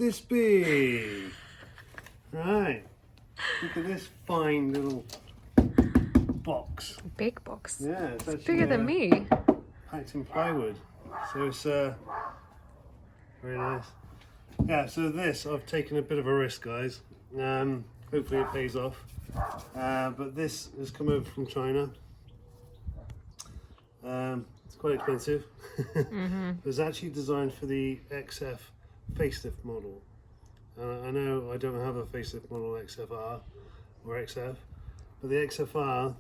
this be? Right. Look at this fine little box. Big box. Yeah, it's bigger than me. Packed in plywood. So it's very nice. Yeah, so this, I've taken a bit of a risk, guys. Hopefully it pays off. But this has come over from China. It's quite expensive. It was actually designed for the XF facelift model. I know I don't have a facelift model XFR or XF, but the XFR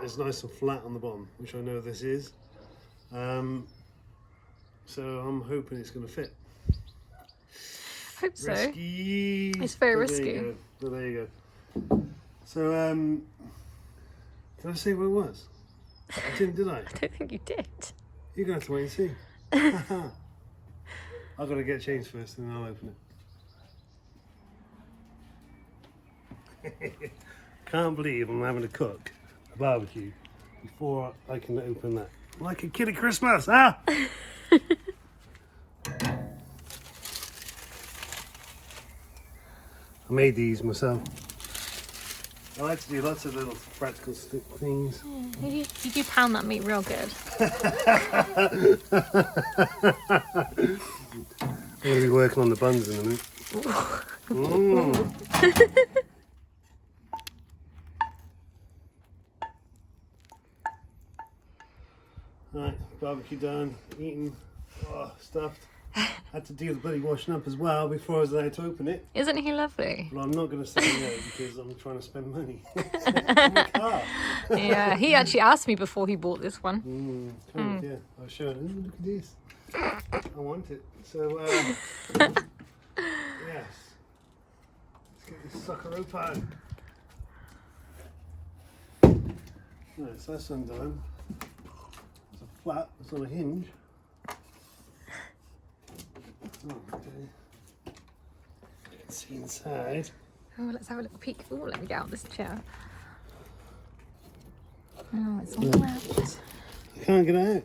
is nice and flat on the bottom, which I know this is. So I'm hoping it's going to fit. Hope so. Risky. It's very But risky. there you go. So, did I say what it was? I didn't, did I? I don't think you did. You're going to have to wait and see. I've got to get changed first and then I'll open it. Can't believe I'm having to cook a barbecue before I can open that. Like a kid at Christmas, ah! I made these myself. I like to do lots of little practical things. Yeah, you do pound that meat real good. I'm going to be working on the buns in a minute. Right, barbecue done, eaten, stuffed. Had to do the bloody washing up as well before I was allowed to open it. Isn't he lovely? But I'm not going to say no because I'm trying to spend money on my car. Yeah, he actually asked me before he bought this one. Yeah, I was showing him, look at this. I want it. So, yes. Let's get this sucker open. Right, so that's undone. It's a flat, it's on a hinge. Oh, okay. You can see inside. Oh, let's have a little peek. Oh, let me get out this chair. Oh, it's all wrapped. I can't get out.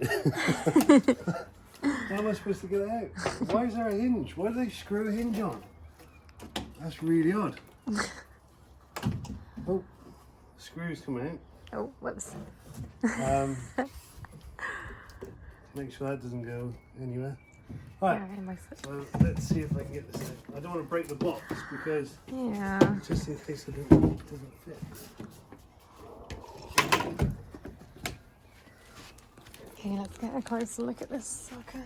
How am I supposed to get out? Why is there a hinge? Why do they screw a hinge on? That's really odd. Oh, screws come out. Oh, whoops. Make sure that doesn't go anywhere. Right, Yeah, so let's see if I can get this out. I don't want to break the box because yeah. just in case it doesn't fit. Okay, let's get a closer look at this sucker.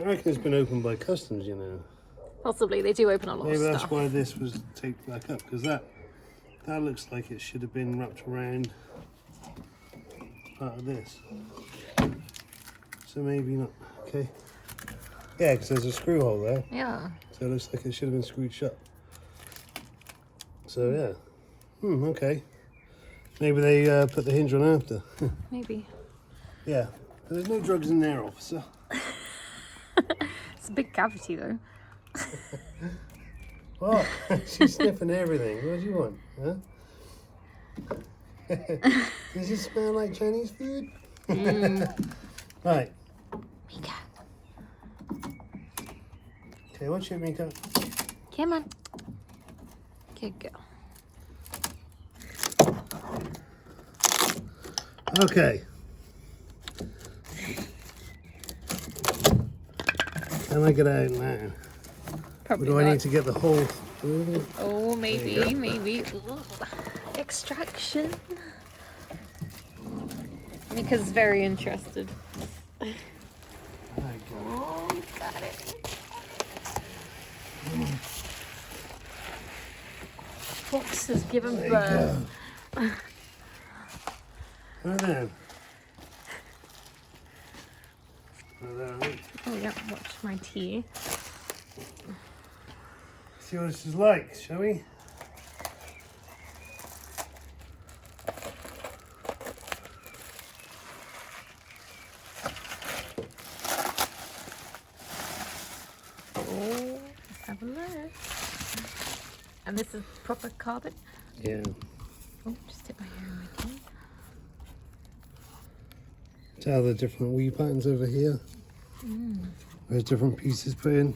I reckon it's been opened by customs, you know. Possibly, they do open a lot Maybe of that's stuff. why this was taped back up, because that looks like it should have been wrapped around part of this. So maybe not. Okay. Yeah, because there's a screw hole there. Yeah. So it looks like it should have been screwed shut. So yeah. Okay. Maybe they put the hinge on after. Maybe. Yeah. There's no drugs in there, officer. It's a big cavity though. Oh, she's sniffing everything. What do you want? Huh? Does it smell like Chinese food? Right. Mika. Okay, what's your makeup? Come on. Good girl. Okay. Can I get out now? Probably Or do I not. need to get the whole... Ooh. Oh, maybe, maybe. Ooh. Extraction. Mika's very interested. There you go. Oh, got it. Fox has given There you birth. go. Right then. Right then. Oh, yeah, watch my tea. See what this is like, shall we? Oh, let's have a look. And this is proper carbon. Yeah. Oh, just dip my hair in my tea. Tell the different wee patterns over here. There's different pieces put in.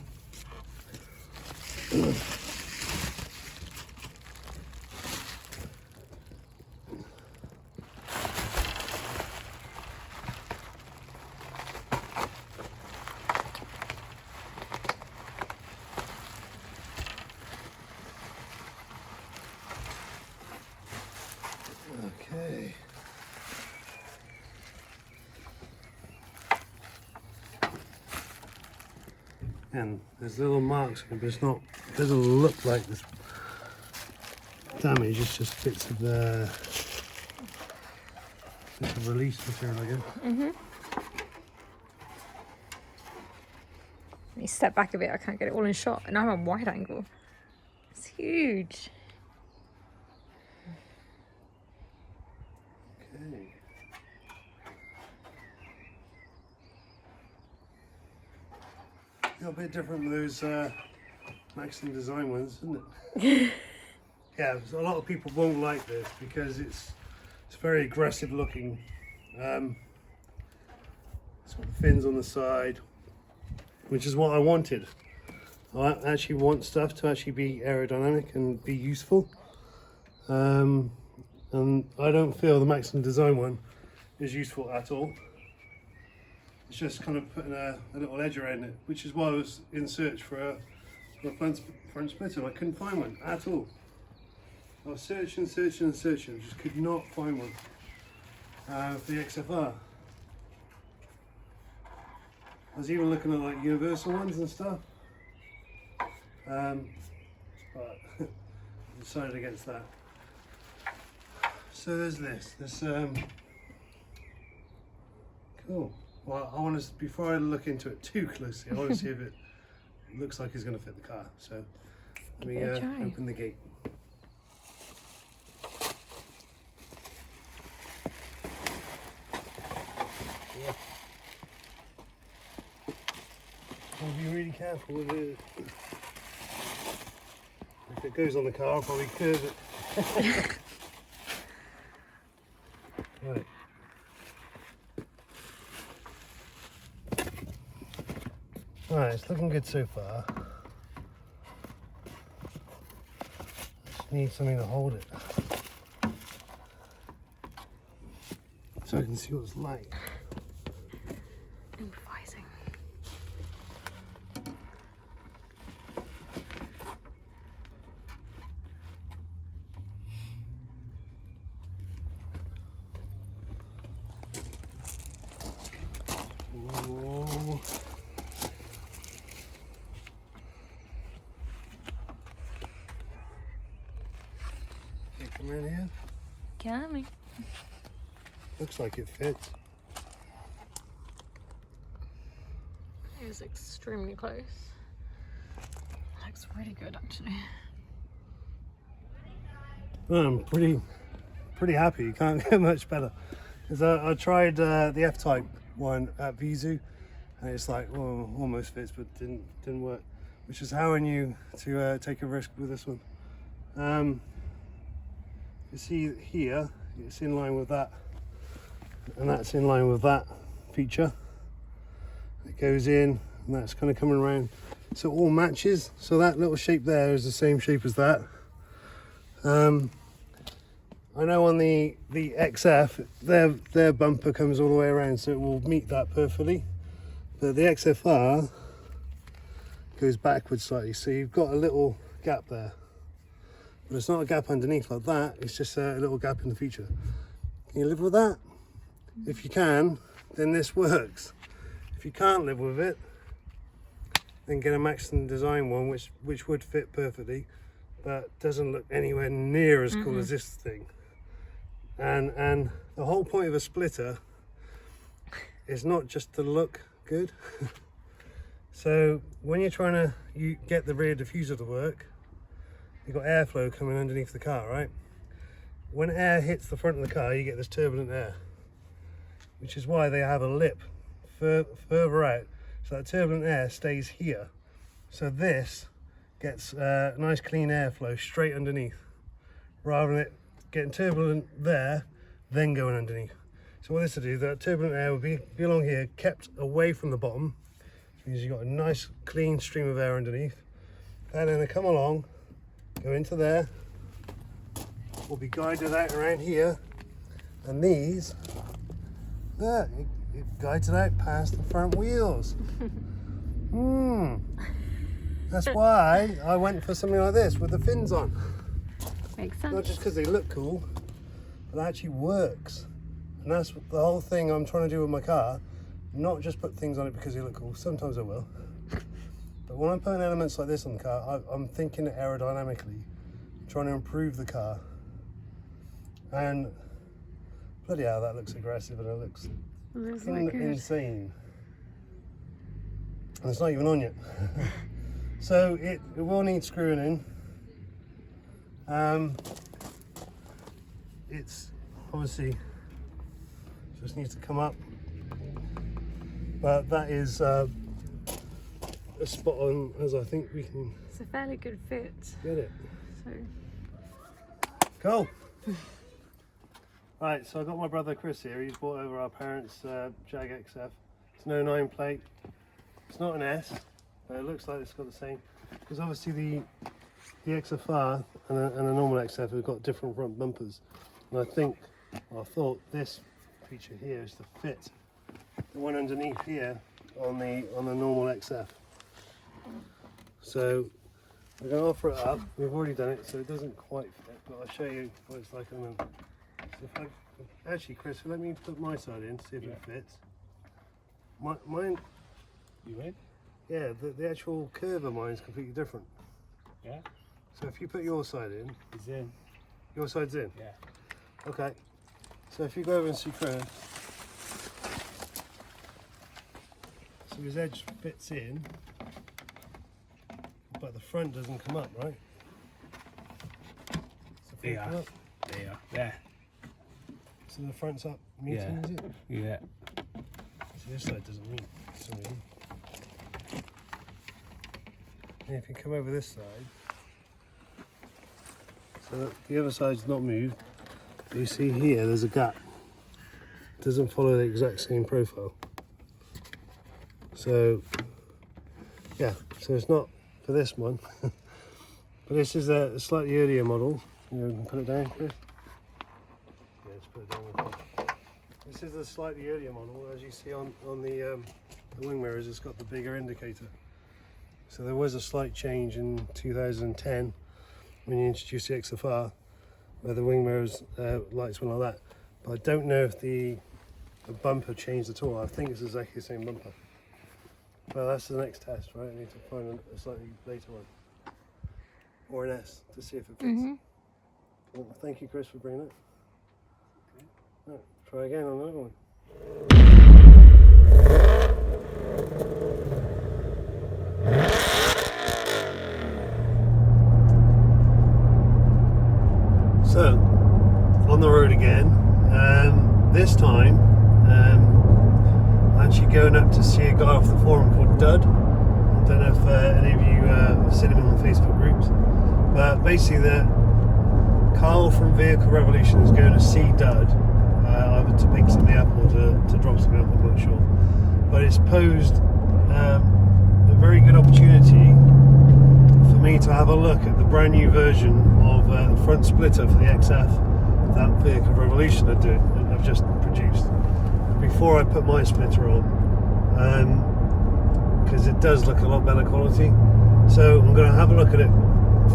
Okay. And there's little marks here, but it doesn't look like this damage, it's just bits of the release material, I guess. Let me step back a bit, I can't get it all in shot. And I'm on wide angle. It's huge. Okay. A bit different with those Maxton design ones, isn't it? Yeah, a lot of people won't like this because it's very aggressive looking. It's got the fins on the side, which is what I wanted. I actually want stuff to actually be aerodynamic and be useful. And I don't feel the Maxton design one is useful at all. It's just kind of putting a little edge around it, which is why I was in search for a front splitter. I couldn't find one at all. I was searching, just could not find one for the XFR. I was even looking at like universal ones and stuff, but I decided against that. So there's this cool. Well, I want to, before I look into it too closely, I want to see if it looks like it's going to fit the car. So let me open the gate. Yeah. I'll be really careful with it. If it goes on the car, I'll probably curve it. Right. Alright, it's looking good so far. Just need something to hold it, so I can see what it's like. Improvising. Whoa. Come in here. Coming. Looks like it fits. It was extremely close. Looks really good actually. Well, I'm pretty happy. You can't get much better. Because I tried the F-Type one at Vizu, and it's like, well, almost fits, but didn't work. Which is how I knew to take a risk with this one. You see here, it's in line with that, and that's in line with that feature. It goes in, and that's kind of coming around, so it all matches. So that little shape there is the same shape as that. I know on the XF, their bumper comes all the way around, so it will meet that perfectly. But the XFR goes backwards slightly, so you've got a little gap there. But it's not a gap underneath like that, it's just a little gap in the feature. Can you live with that? If you can, then this works. If you can't live with it, then get a Maxton design one which would fit perfectly, but doesn't look anywhere near as cool as this thing. And the whole point of a splitter is not just to look good. So when you're trying to get the rear diffuser to work, you've got airflow coming underneath the car, right? When air hits the front of the car, you get this turbulent air, which is why they have a lip further out, so that turbulent air stays here. So this gets nice clean airflow straight underneath, rather than it getting turbulent there, then going underneath. So what this will do, that turbulent air will be along here, kept away from the bottom, Means you've got a nice clean stream of air underneath. And then they come along, go into there, will be guided out around here, and these, look, it guides it out past the front wheels. That's why I went for something like this with the fins on. Makes sense. Not just because they look cool, but it actually works. And that's the whole thing I'm trying to do with my car. Not just put things on it because they look cool. Sometimes I will. But when I'm putting elements like this on the car, I'm thinking aerodynamically, trying to improve the car. And bloody hell, that looks aggressive and it looks insane. And it's not even on yet. So it will need screwing in. It's obviously just needs to come up, but that is as spot on as I think we can. It's a fairly good fit. Get it. So Cool. Right, so I got my brother Chris here. He's brought over our parents' Jag XF. It's an 09 plate. It's not an S, but it looks like it's got the same. Because obviously the XFR and a normal XF have got different front bumpers. And I thought this feature here is to fit the one underneath here on the normal XF. So we're going to offer it up. We've already done it, so it doesn't quite fit, but I'll show you what it's like in a minute. So if actually, Chris, let me put my side in, see if it fits. Mine. You in? Yeah, the actual curve of mine is completely different. Yeah? So if you put your side in, It's in. your side's in? Yeah. Okay. So if you go over and see Chris, so his edge fits in, but the front doesn't come up, right? So the front come up, There. so the front's up meeting, is it? Yeah. So this side doesn't meet for some reason. And if you come over this side, so that the other side's not moved, but you see here there's a gap. It doesn't follow the exact same profile. So yeah, so it's not for this one. But this is a slightly earlier model. You can put it down, Chris. Yeah, just put it down. This is a slightly earlier model, as you see on the wing mirrors. It's got the bigger indicator. So there was a slight change in 2010 when you introduced the XFR, where the wing mirrors lights went like that. But I don't know if the bumper changed at all. I think it's exactly the same bumper. Well, that's the next test, right? I need to find a slightly later one, or an S, to see if it fits. Well, thank you, Chris, for bringing it. Okay. Right, try again on another one. So, on the road again. This time, I'm actually going up to see a guy off the forum called Dud. I don't know if any of you have seen him in the Facebook groups, but basically Carl from Vehicle Revolution is going to see Dud, either to pick something up or to drop something up, I'm not sure. But it's posed a very good opportunity for me to have a look at the brand new version of the front splitter for the XF that Vehicle Revolution have just produced. Before I put my splitter on, because it does look a lot better quality. So I'm going to have a look at it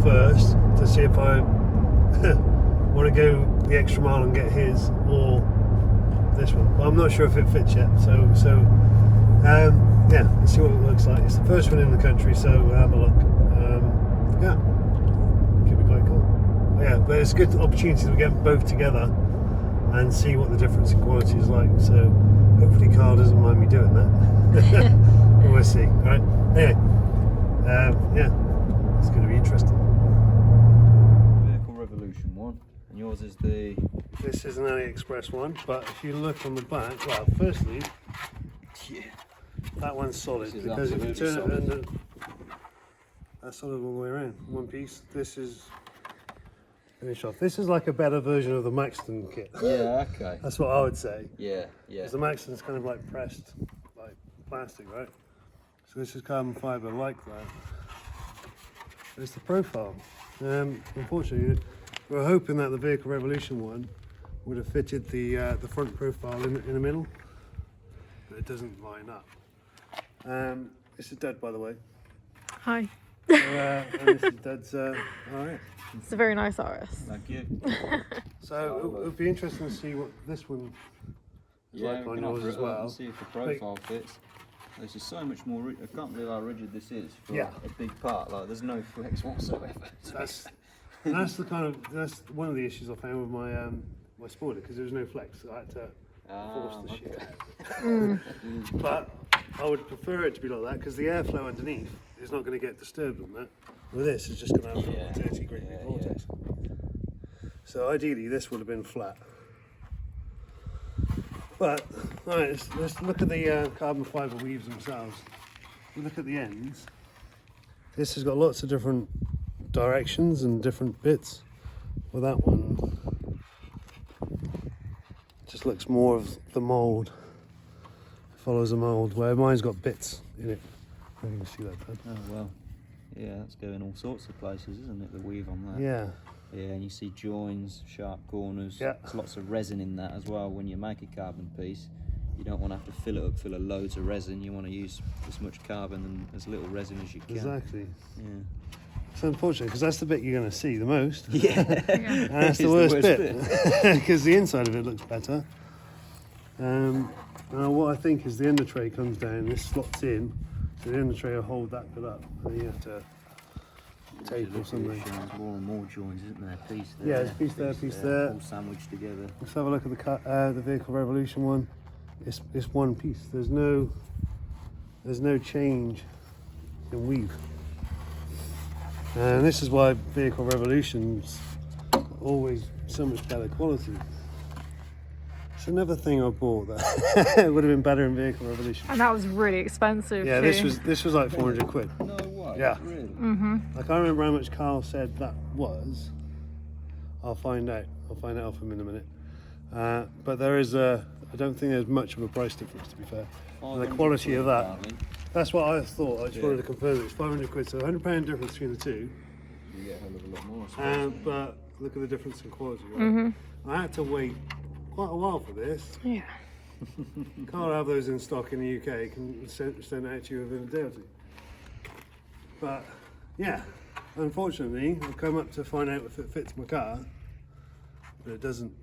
first to see if I want to go the extra mile and get his or this one. But I'm not sure if it fits yet. So yeah, let's see what it looks like. It's the first one in the country, so we'll have a look. Yeah, could be quite cool. Yeah, but it's a good opportunity to get both together and see what the difference in quality is like. So hopefully Carl doesn't mind me doing that. We'll see. All right. Anyway, yeah, it's going to be interesting. Vehicle Revolution one, and yours is the. This is an AliExpress one, but if you look on the back, well, firstly, Yeah. that one's solid This is because if you turn absolutely it around, that's solid all the way around, one piece. This is finished off. This is like a better version of the Maxton kit. Yeah. Okay. That's what I would say. Yeah. Yeah. Because the Maxton's kind of like pressed, like plastic, right? So this is carbon fibre like that. It's the profile. Unfortunately, we were hoping that the Vehicle Revolution one would have fitted the front profile in the middle, but it doesn't line up. This is Dad, by the way. Hi. So, and this is Dad's RS. It's a very nice RS. Thank you. So it would be interesting to see what this one is Yeah, like we on can yours offer as it up well. and see if the profile fits. This is so much more. I can't believe how rigid this is for Yeah. a big part. Like, there's no flex whatsoever. That's one of the issues I found with my my Sporter, because there was no flex. So I had to force the shit. But I would prefer it to be like that, because the airflow underneath is not going to get disturbed on that. With this, it's just going to have a dirty great big vortex. So ideally, this would have been flat. But all right, let's look at the carbon fibre weaves themselves. We look at the ends. This has got lots of different directions and different bits. Well, that one just looks more of the mould. It follows a mould, where mine's got bits in it. I don't know if you can see that, Dad. Oh well. Yeah, that's going all sorts of places, isn't it? The weave on that. Yeah. Yeah, and you see joins, sharp corners. Yeah. There's lots of resin in that as well. When you make a carbon piece, you don't want to have to fill it up full of loads of resin. You want to use as much carbon and as little resin as you can. Exactly. Yeah. It's unfortunate, because that's the bit you're going to see the most. Yeah. And that's the It's worst bit, because the inside of it looks better. Now what I think is the under tray comes down, this slots in, so the under tray will hold that bit up, and then you have to tape or something. There's more and more joins, isn't there? Piece there. Yeah, there's piece there, piece there. All sandwiched together. Let's have a look at the Vehicle Revolution one. It's one piece. There's no change in weave. And this is why Vehicle Revolution's always so much better quality. It's another thing I bought that would have been better in Vehicle Revolution. And that was really expensive. Yeah, too. this was like 400 quid. No way. Yeah. Really? I can't remember how much Carl said that was. I'll find out. I'll find out off him in a minute. But there is I don't think there's much of a price difference, to be fair. And the quality of that. That's what I thought. I just wanted to confirm it. It's 500 quid, so £100 difference between the two. You get a hell of a lot more. I suppose. But look at the difference in quality. Right? I had to wait quite a while for this. Yeah. Can't have those in stock in the UK. Can send it out to you within a day or two. But yeah, unfortunately, I've come up to find out if it fits my car, but it doesn't.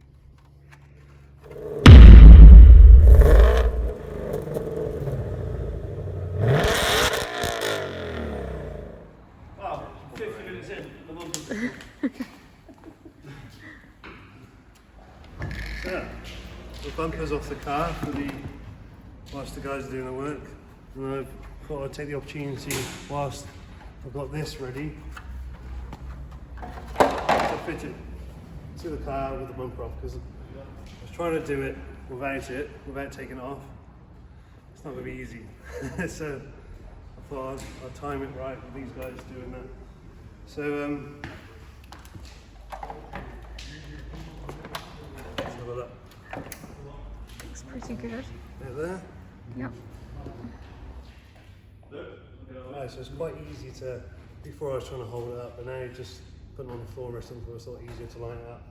Oh, 50 minutes in. So, the bumper's off the car whilst the guys are doing the work, and I've thought I'd take the opportunity whilst I've got this ready to fit it to the car with the bumper off, because I was trying to do it without taking it off. It's not going to be easy. So I thought I'd time it right with these guys doing that. So let's have a look. Looks pretty good. Right there. Yep. Right, so it's quite easy to, before I was trying to hold it up, but now just putting it on the floor or something, it's a lot easier to line it up.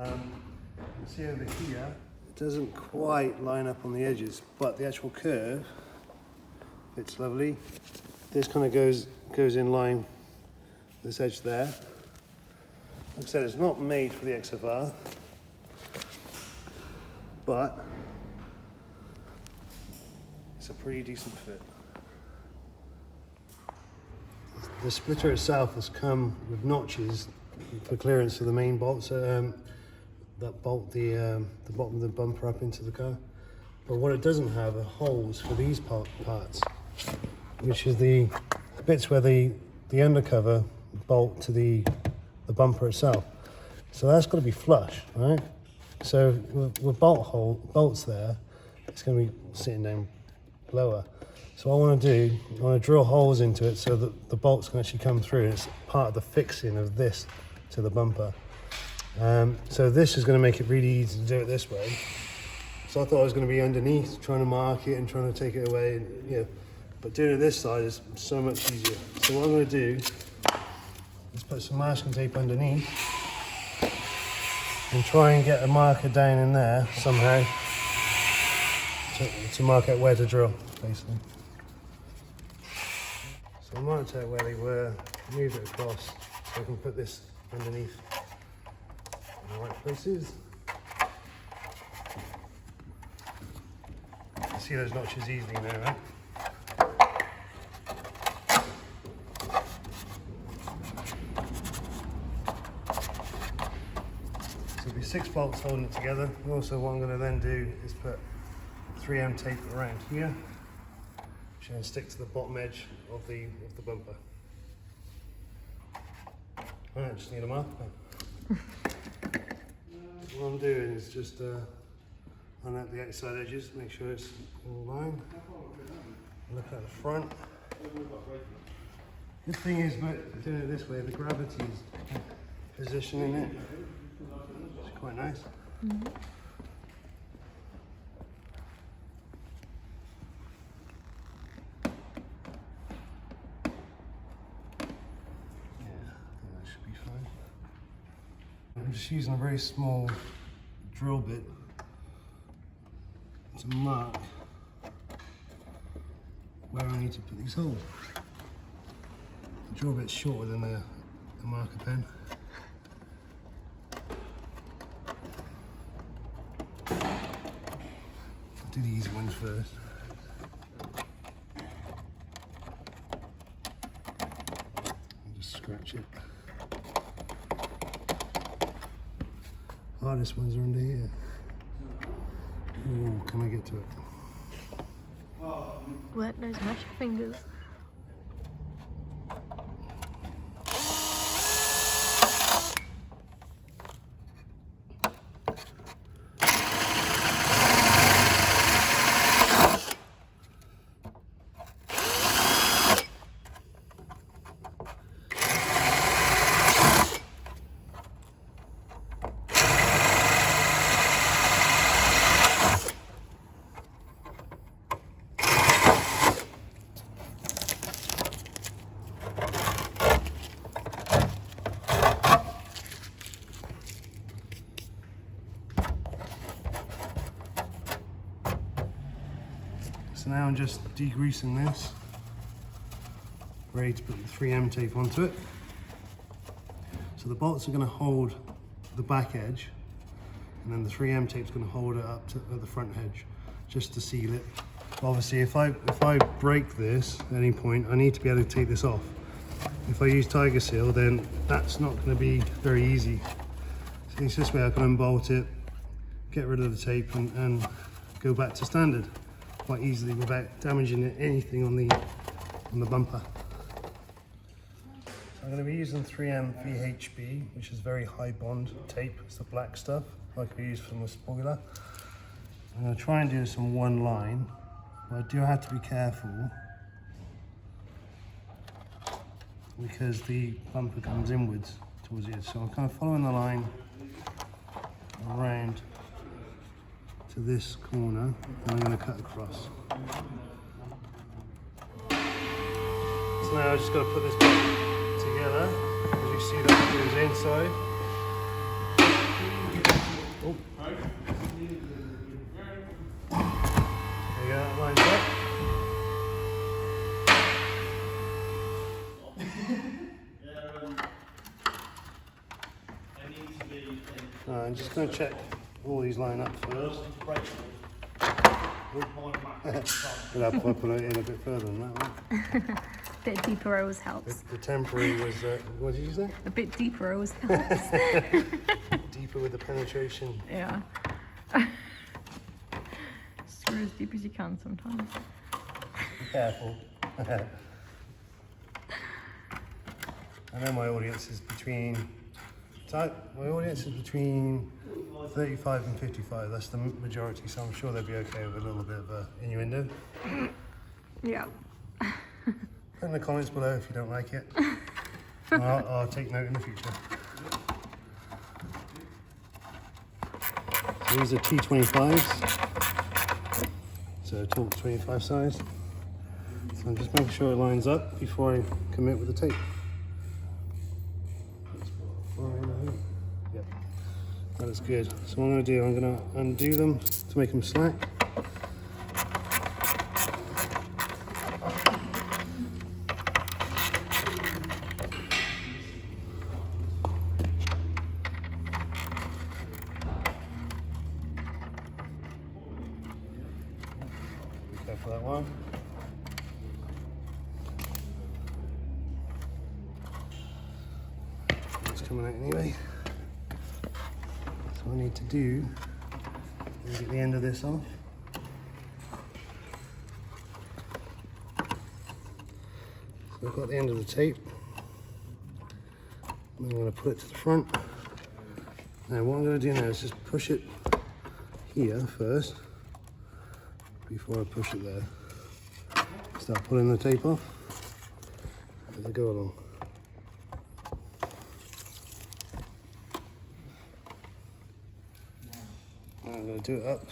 You can see over here, it doesn't quite line up on the edges, but the actual curve, it's lovely. This kind of goes in line, this edge there. Like I said, it's not made for the XFR, but it's a pretty decent fit. The splitter itself has come with notches for clearance of the main bolts that bolt the bottom of the bumper up into the car. But what it doesn't have are holes for these parts, which is the bits where the undercover bolt to the bumper itself. So that's got to be flush, right? So with bolts there, it's going to be sitting down lower. So what I want to do, I want to drill holes into it so that the bolts can actually come through. It's part of the fixing of this to the bumper. So this is going to make it really easy to do it this way. So I thought I was going to be underneath, trying to mark it and trying to take it away. And, But doing it this side is so much easier. So what I'm going to do is put some masking tape underneath and try and get a marker down in there somehow to mark out where to drill, basically. So I marked out where they were, moved it across so I can put this underneath in the right places. You see those notches easily now, right? So there'll be 6 bolts holding it together. Also what I'm going to then do is put 3M tape around here, which then stick to the bottom edge of the bumper. I just need a marker. What I'm doing is just line up the outside edges, make sure it's in line. Look at the front. Good thing is about doing it this way, the gravity is positioning it. It's quite nice. Mm-hmm. I'm just using a very small drill bit to mark where I need to put these holes. The drill bit's shorter than the marker pen. I'll do the easy ones first. And just scratch it. Hardest ones are under here. Ooh, can I get to it? Wet those magic fingers. So now I'm just degreasing this, ready to put the 3M tape onto it. So the bolts are going to hold the back edge, and then the 3M tape is going to hold it up to the front edge, just to seal it. Obviously, if I break this at any point, I need to be able to take this off. If I use Tiger Seal, then that's not going to be very easy. So it's this way I can unbolt it, get rid of the tape, and go back to standard quite easily without damaging anything on the bumper. So I'm going to be using 3M VHB, which is very high bond tape. It's the black stuff, like I use from the spoiler. I'm going to try and do this on one line, but I do have to be careful because the bumper comes inwards towards the edge. So I'm kind of following the line around to this corner, and I'm going to cut across. So now I just got to put this back together. As you see, that goes inside. Oh. There you go, that lines up. I'm just going to check all these line up first. But I'll put it in a bit further than that one. A bit deeper always helps. The temporary was, what did you say? A bit deeper always helps. Deeper with the penetration. Yeah. Screw as deep as you can sometimes. Be careful. I know my audience is between 35 and 55. That's the majority, so I'm sure they'll be okay with a little bit of innuendo. Yeah. Put in the comments below if you don't like it. I'll take note in the future. So these are T25s. So Torque 25 size. So I'm just making sure it lines up before I commit with the tape. Yep, that is good. So what I'm going to do, I'm going to undo them to make them slack. Be careful that one. Coming out anyway. So what I need to do is get the end of this off. So I've got the end of the tape. I'm going to put it to the front. Now what I'm going to do now is just push it here first before I push it there. Start pulling the tape off as I go along. I'm going to do it up.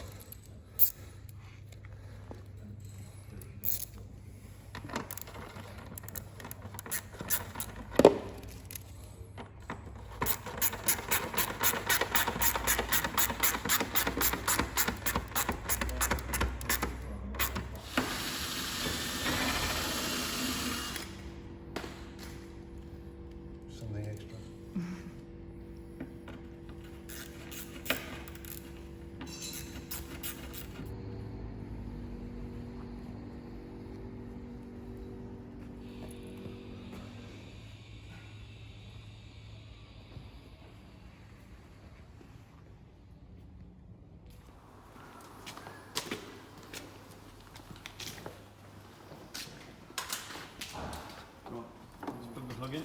Something extra. Let's put the plug in.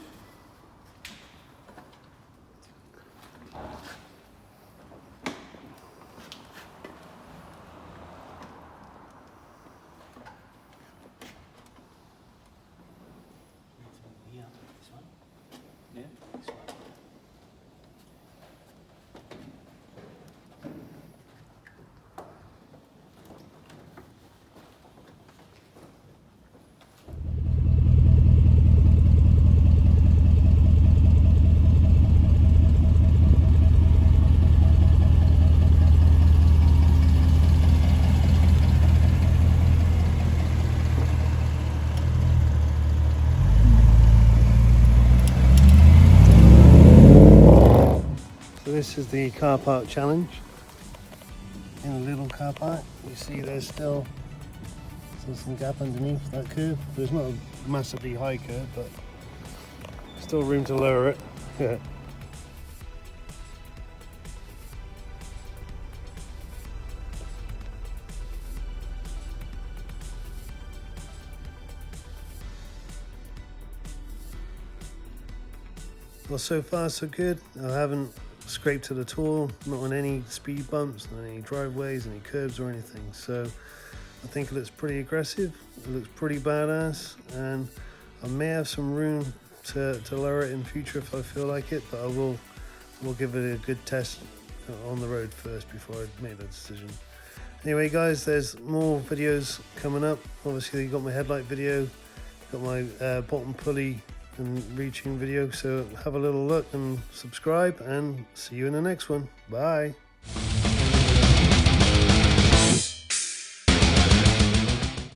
Yeah, this one. Yeah. This one. So this is the car park challenge. In a little car park, you see there's still some gap underneath that curve. There's not a massively high curve, but still room to lower it. Yeah. Well, so far so good. I haven't scraped it at all, not on any speed bumps, not any driveways, any curbs or anything. So I think it looks pretty aggressive, it looks pretty badass, and I may have some room to lower it in future if I feel like it, but we'll give it a good test on the road first before I make that decision. Anyway guys, there's more videos coming up. Obviously you got my headlight video, got my bottom pulley and reaching video, so have a little look and subscribe, and see you in the next one. Bye.